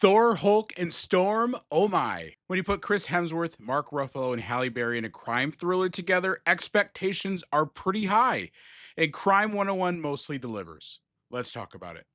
Thor, Hulk, and Storm, oh my. When you put Chris Hemsworth, Mark Ruffalo, and Halle Berry in a crime thriller together, expectations are pretty high. And Crime 101 mostly delivers. Let's talk about it.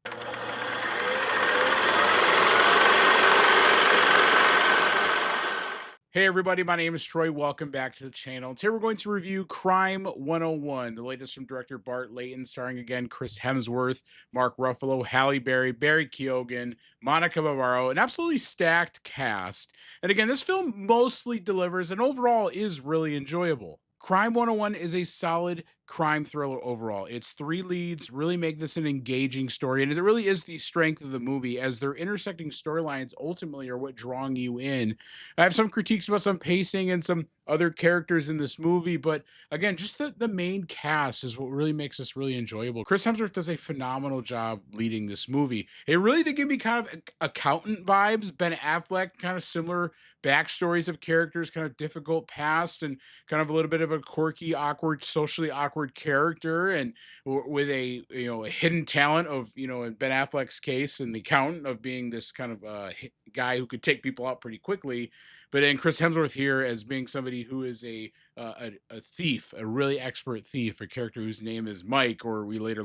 Hey everybody, my name is Troy. Welcome back to the channel. Today we're going to review Crime 101, the latest from director Bart Layton, starring again Chris Hemsworth, Mark Ruffalo, Halle Berry, Barry Keoghan, Monica Barbaro, an absolutely stacked cast. And again, this film mostly delivers and overall is really enjoyable. Crime 101 is a solid crime thriller overall. Its three leads really make this an engaging story, and it really is the strength of the movie, as their intersecting storylines ultimately are what drawing you in. I have some critiques about some pacing and some other characters in this movie, but again, just the main cast is what really makes this really enjoyable. Chris Hemsworth does a phenomenal job leading this movie. It really did give me kind of accountant vibes. Ben Affleck, kind of similar backstories of characters, kind of difficult past, and kind of a little bit of a quirky, awkward, socially awkward character, and with a a hidden talent of in Ben Affleck's case, and the accountant of being this kind of guy who could take people out pretty quickly. But then Chris Hemsworth here as being somebody who is a thief, a really expert thief, a character whose name is Mike, or we later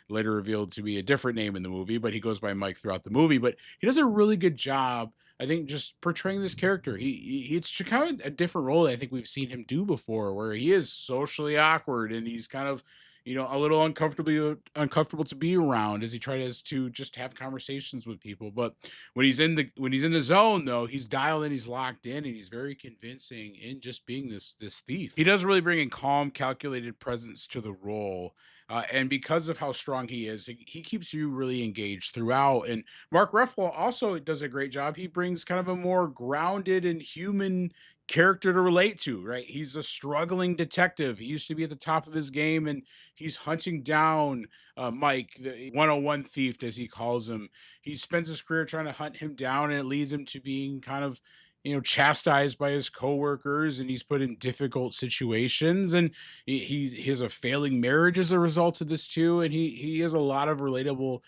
revealed to be a different name in the movie, but he goes by Mike throughout the movie. But he does a really good job, I think, just portraying this character. It's kind of a different role that I think we've seen him do before, where he is socially awkward and he's kind of a little uncomfortable to be around as he tries to just have conversations with people. But when he's in the zone, though, he's dialed in, he's locked in, and he's very convincing in just being this thief. He does really bring a calm, calculated presence to the role. And because of how strong he is, he keeps you really engaged throughout. And Mark Ruffalo also does a great job. He brings kind of a more grounded and human character to relate to, right? He's a struggling detective. He used to be at the top of his game, and he's hunting down Mike, the 101 thief, as he calls him. He spends his career trying to hunt him down, and it leads him to being kind of chastised by his coworkers, and he's put in difficult situations, and he has a failing marriage as a result of this too, and he has a lot of relatable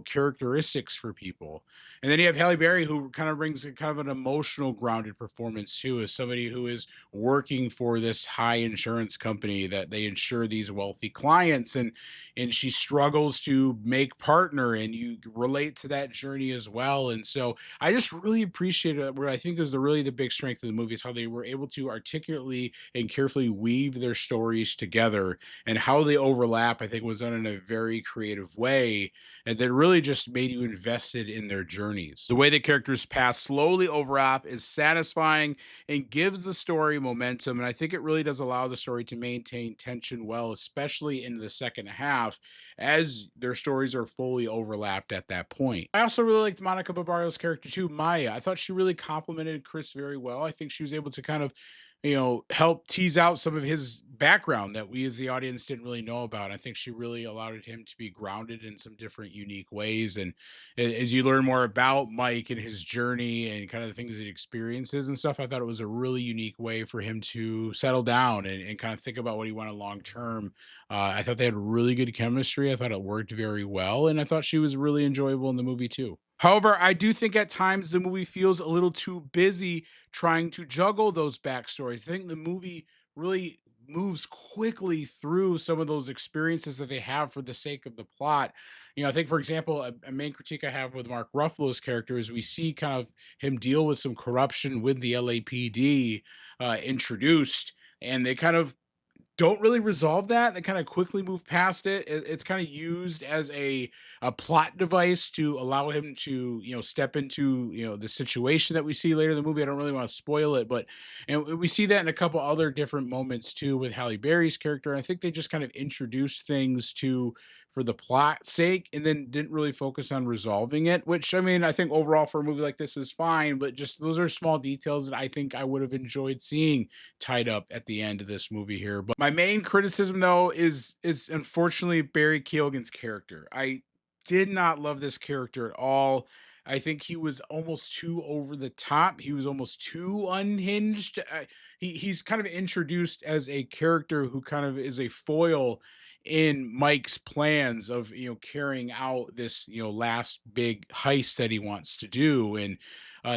characteristics for people. And then you have Halle Berry, who kind of brings a kind of an emotional grounded performance too, as somebody who is working for this high insurance company that they insure these wealthy clients, and she struggles to make partner, and you relate to that journey as well. And so I just really appreciate it. What I think is really the big strength of the movie is how they were able to articulately and carefully weave their stories together, and how they overlap, I think, was done in a very creative way, and that really just made you invested in their journeys. The way the characters pass slowly overlap is satisfying and gives the story momentum, and I think it really does allow the story to maintain tension well, especially in the second half, as their stories are fully overlapped at that point. I also really liked Monica Barbaro's character too, Maya. I thought she really complemented Chris very well. I think she was able to kind of help tease out some of his background that we as the audience didn't really know about. I think she really allowed him to be grounded in some different unique ways. And as you learn more about Mike and his journey and kind of the things that he experiences and stuff, I thought it was a really unique way for him to settle down and kind of think about what he wanted long term. I thought they had really good chemistry. I thought it worked very well, and I thought she was really enjoyable in the movie too. However, I do think at times the movie feels a little too busy trying to juggle those backstories. I think the movie really moves quickly through some of those experiences that they have for the sake of the plot. I think, for example, a main critique I have with Mark Ruffalo's character is we see kind of him deal with some corruption with the LAPD introduced, and they kind of don't really resolve that. They kind of quickly move past it. It's kind of used as a plot device to allow him to step into the situation that we see later in the movie. I don't really want to spoil it, but and we see that in a couple other different moments too with Halle Berry's character. I think they just kind of introduce things to for the plot's sake, and then didn't really focus on resolving it, which, I mean, I think overall for a movie like this is fine, but just those are small details that I think I would have enjoyed seeing tied up at the end of this movie here. But my main criticism, though, is unfortunately Barry Keoghan's character. I did not love this character at all. I think he was almost too over the top. He was almost too unhinged. He's kind of introduced as a character who kind of is a foil in Mike's plans of, carrying out this, last big heist that he wants to do. And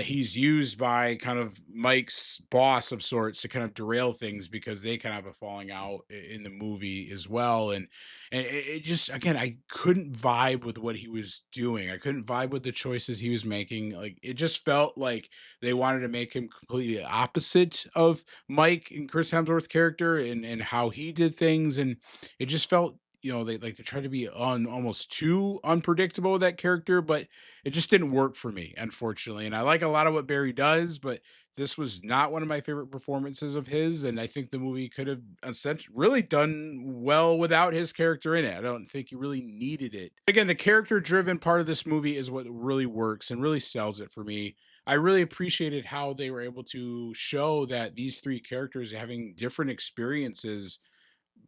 he's used by kind of Mike's boss of sorts to kind of derail things because they kind of have a falling out in the movie as well. And it just, again, I couldn't vibe with what he was doing. I couldn't vibe with the choices he was making. Like, it just felt like they wanted to make him completely opposite of Mike and Chris Hemsworth's character and how he did things. And it just felt, they tried to be almost too unpredictable with that character, but it just didn't work for me, unfortunately. And I like a lot of what Barry does, but this was not one of my favorite performances of his. And I think the movie could have essentially really done well without his character in it. I don't think he really needed it. Again, the character driven part of this movie is what really works and really sells it for me. I really appreciated how they were able to show that these three characters having different experiences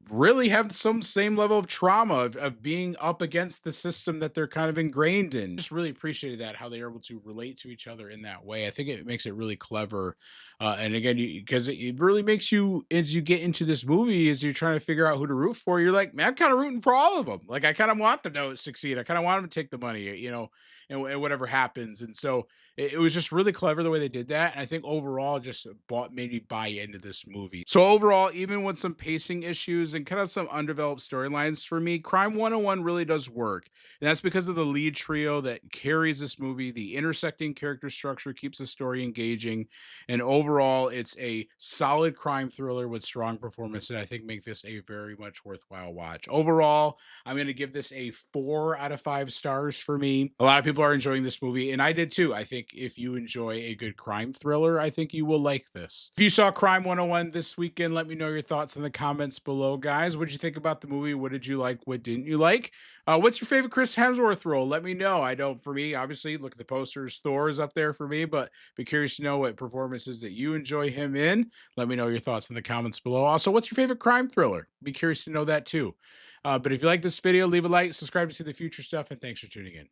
really have some same level of trauma of being up against the system that they're kind of ingrained in. Just really appreciated that, how they are able to relate to each other in that way. I think it makes it really clever. And again, because it really makes you, as you get into this movie, as you're trying to figure out who to root for, you're like, man, I'm kind of rooting for all of them. Like, I kind of want them to succeed. I kind of want them to take the money, and whatever happens. And so it was just really clever the way they did that. And I think overall just made me buy into this movie. So overall, even with some pacing issues and kind of some undeveloped storylines for me, Crime 101 really does work. And that's because of the lead trio that carries this movie. The intersecting character structure keeps the story engaging. And overall, it's a solid crime thriller with strong performance that I think make this a very much worthwhile watch. Overall, I'm going to give this a 4 out of 5 stars for me. A lot of people are enjoying this movie, and I did too. I think if you enjoy a good crime thriller, I think you will like this. If you saw Crime 101 this weekend, let me know your thoughts in the comments below, guys. What did you think about the movie? What did you like? What didn't you like? What's your favorite Chris Hemsworth role? Let me know. I don't, for me, obviously, look at the posters. Thor is up there for me, but be curious to know what performances that you enjoy him in. Let me know your thoughts in the comments below. Also, what's your favorite crime thriller? Be curious to know that too. But if you like this video, leave a like, subscribe to see the future stuff, and thanks for tuning in.